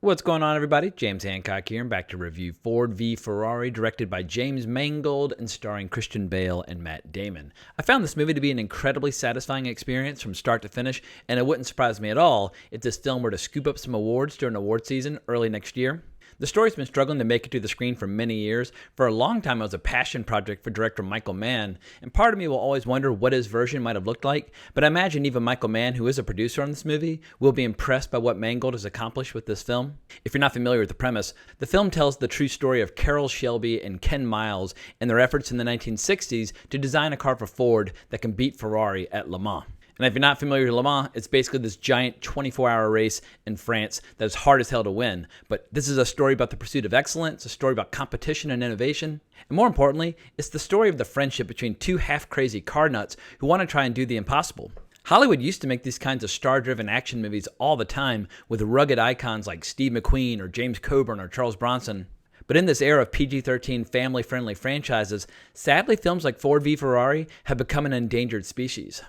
What's going on, everybody? James Hancock here, and back to review Ford v Ferrari, directed by James Mangold and starring Christian Bale and Matt Damon. I found this movie to be an incredibly satisfying experience from start to finish, and it wouldn't surprise me at all if this film were to scoop up some awards during award season early next year. The story's been struggling to make it to the screen for many years. For a long time, it was a passion project for director Michael Mann, and part of me will always wonder what his version might have looked like, but I imagine even Michael Mann, who is a producer on this movie, will be impressed by what Mangold has accomplished with this film. If you're not familiar with the premise, the film tells the true story of Carroll, Shelby, and Ken Miles and their efforts in the 1960s to design a car for Ford that can beat Ferrari at Le Mans. And if you're not familiar with Le Mans, it's basically this giant 24-hour race in France that is hard as hell to win. But this is a story about the pursuit of excellence, a story about competition and innovation. And more importantly, it's the story of the friendship between two half-crazy car nuts who want to try and do the impossible. Hollywood used to make these kinds of star-driven action movies all the time with rugged icons like Steve McQueen or James Coburn or Charles Bronson. But in this era of PG-13 family-friendly franchises, sadly films like Ford v Ferrari have become an endangered species.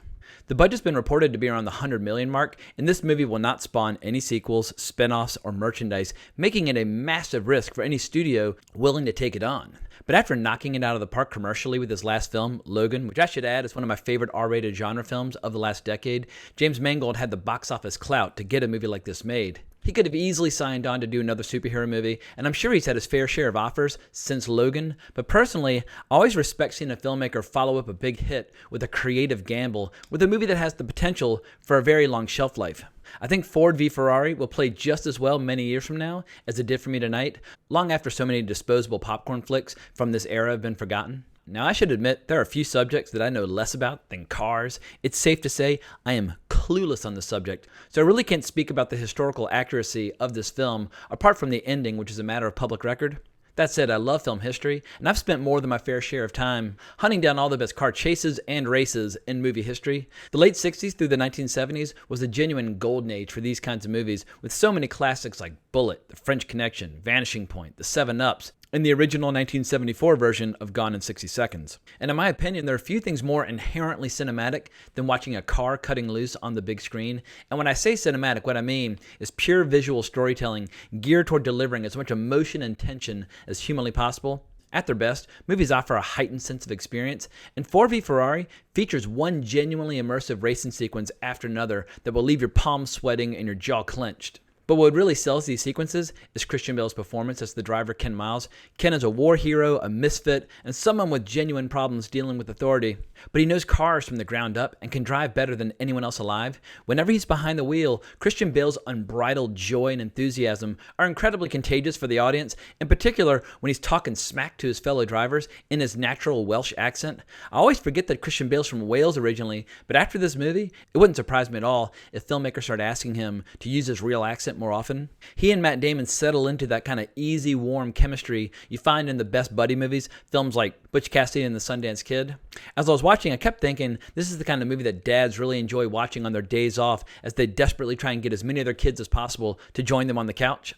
The budget's been reported to be around the $100 million mark, and this movie will not spawn any sequels, spin-offs, or merchandise, making it a massive risk for any studio willing to take it on. But after knocking it out of the park commercially with his last film, Logan, which I should add is one of my favorite R-rated genre films of the last decade, James Mangold had the box office clout to get a movie like this made. He could have easily signed on to do another superhero movie, and I'm sure he's had his fair share of offers since Logan, but personally, I always respect seeing a filmmaker follow up a big hit with a creative gamble with a movie that has the potential for a very long shelf life. I think Ford v Ferrari will play just as well many years from now as it did for me tonight, long after so many disposable popcorn flicks from this era have been forgotten. Now, I should admit, there are a few subjects that I know less about than cars. It's safe to say I am clueless on the subject, so I really can't speak about the historical accuracy of this film, apart from the ending, which is a matter of public record. That said, I love film history, and I've spent more than my fair share of time hunting down all the best car chases and races in movie history. The late 60s through the 1970s was a genuine golden age for these kinds of movies, with so many classics like Bullitt, The French Connection, Vanishing Point, The Seven Ups, and the original 1974 version of Gone in 60 Seconds. And in my opinion, there are few things more inherently cinematic than watching a car cutting loose on the big screen. And when I say cinematic, what I mean is pure visual storytelling geared toward delivering as much emotion and tension as humanly possible. At their best, movies offer a heightened sense of experience, and Ford v Ferrari features one genuinely immersive racing sequence after another that will leave your palms sweating and your jaw clenched. But what really sells these sequences is Christian Bale's performance as the driver Ken Miles. Ken is a war hero, a misfit, and someone with genuine problems dealing with authority. But he knows cars from the ground up and can drive better than anyone else alive. Whenever he's behind the wheel, Christian Bale's unbridled joy and enthusiasm are incredibly contagious for the audience, in particular when he's talking smack to his fellow drivers in his natural Welsh accent. I always forget that Christian Bale's from Wales originally, but after this movie, it wouldn't surprise me at all if filmmakers started asking him to use his real accent more often. He and Matt Damon settle into that kind of easy, warm chemistry you find in the best buddy movies, films like Butch Cassidy and the Sundance Kid. As I was watching, I kept thinking this is the kind of movie that dads really enjoy watching on their days off as they desperately try and get as many of their kids as possible to join them on the couch.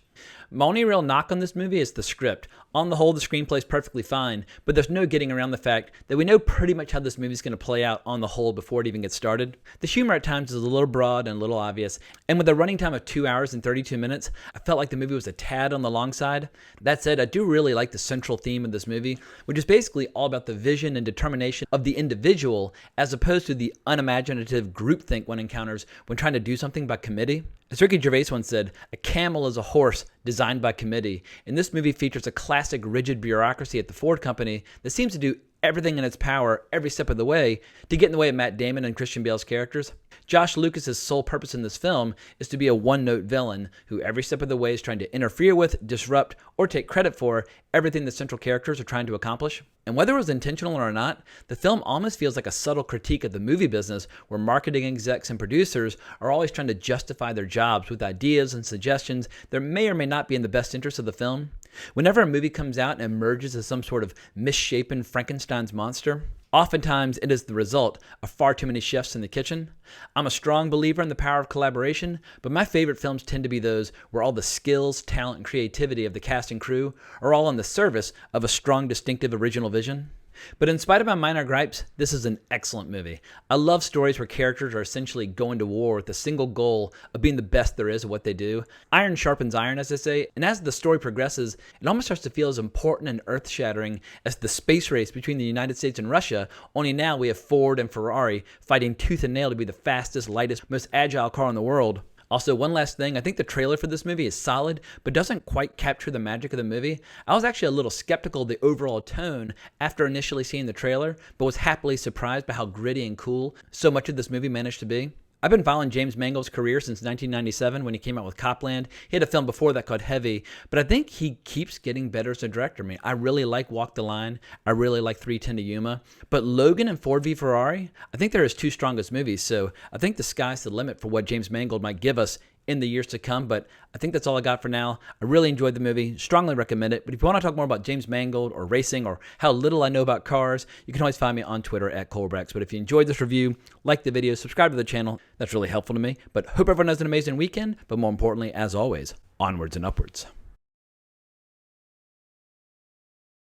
My only real knock on this movie is the script. On the whole, the screenplay is perfectly fine, but there's no getting around the fact that we know pretty much how this movie is going to play out on the whole before it even gets started. The humor at times is a little broad and a little obvious, and with a running time of 2 hours and 32 minutes, I felt like the movie was a tad on the long side. That said, I do really like the central theme of this movie, which is basically all about the vision and determination of the individual as opposed to the unimaginative groupthink one encounters when trying to do something by committee. As Ricky Gervais once said, a camel is a horse designed by committee, and this movie features a classic rigid bureaucracy at the Ford company that seems to do everything in its power every step of the way to get in the way of Matt Damon and Christian Bale's characters. Josh Lucas's sole purpose in this film is to be a one-note villain who every step of the way is trying to interfere with, disrupt, or take credit for everything the central characters are trying to accomplish. And whether it was intentional or not, the film almost feels like a subtle critique of the movie business where marketing execs and producers are always trying to justify their jobs with ideas and suggestions that may or may not be in the best interest of the film. Whenever a movie comes out and emerges as some sort of misshapen Frankenstein's monster, oftentimes it is the result of far too many chefs in the kitchen. I'm a strong believer in the power of collaboration, but my favorite films tend to be those where all the skills, talent, and creativity of the cast and crew are all in the service of a strong, distinctive, original vision. But in spite of my minor gripes, this is an excellent movie. I love stories where characters are essentially going to war with the single goal of being the best there is at what they do. Iron sharpens iron, as they say, and as the story progresses, it almost starts to feel as important and earth-shattering as the space race between the United States and Russia, only now we have Ford and Ferrari fighting tooth and nail to be the fastest, lightest, most agile car in the world. Also, one last thing, I think the trailer for this movie is solid, but doesn't quite capture the magic of the movie. I was actually a little skeptical of the overall tone after initially seeing the trailer, but was happily surprised by how gritty and cool so much of this movie managed to be. I've been following James Mangold's career since 1997 when he came out with Copland. He had a film before that called Heavy, but I think he keeps getting better as a director. I mean, I really like Walk the Line. I really like 3:10 to Yuma. But Logan and Ford v Ferrari, I think they're his two strongest movies, so I think the sky's the limit for what James Mangold might give us in the years to come, but I think that's all I got for now. I really enjoyed the movie, strongly recommend it, but if you want to talk more about James Mangold or racing or how little I know about cars, you can always find me on Twitter at Colbrex. But if you enjoyed this review, like the video, subscribe to the channel, that's really helpful to me. But hope everyone has an amazing weekend, but more importantly, as always, onwards and upwards.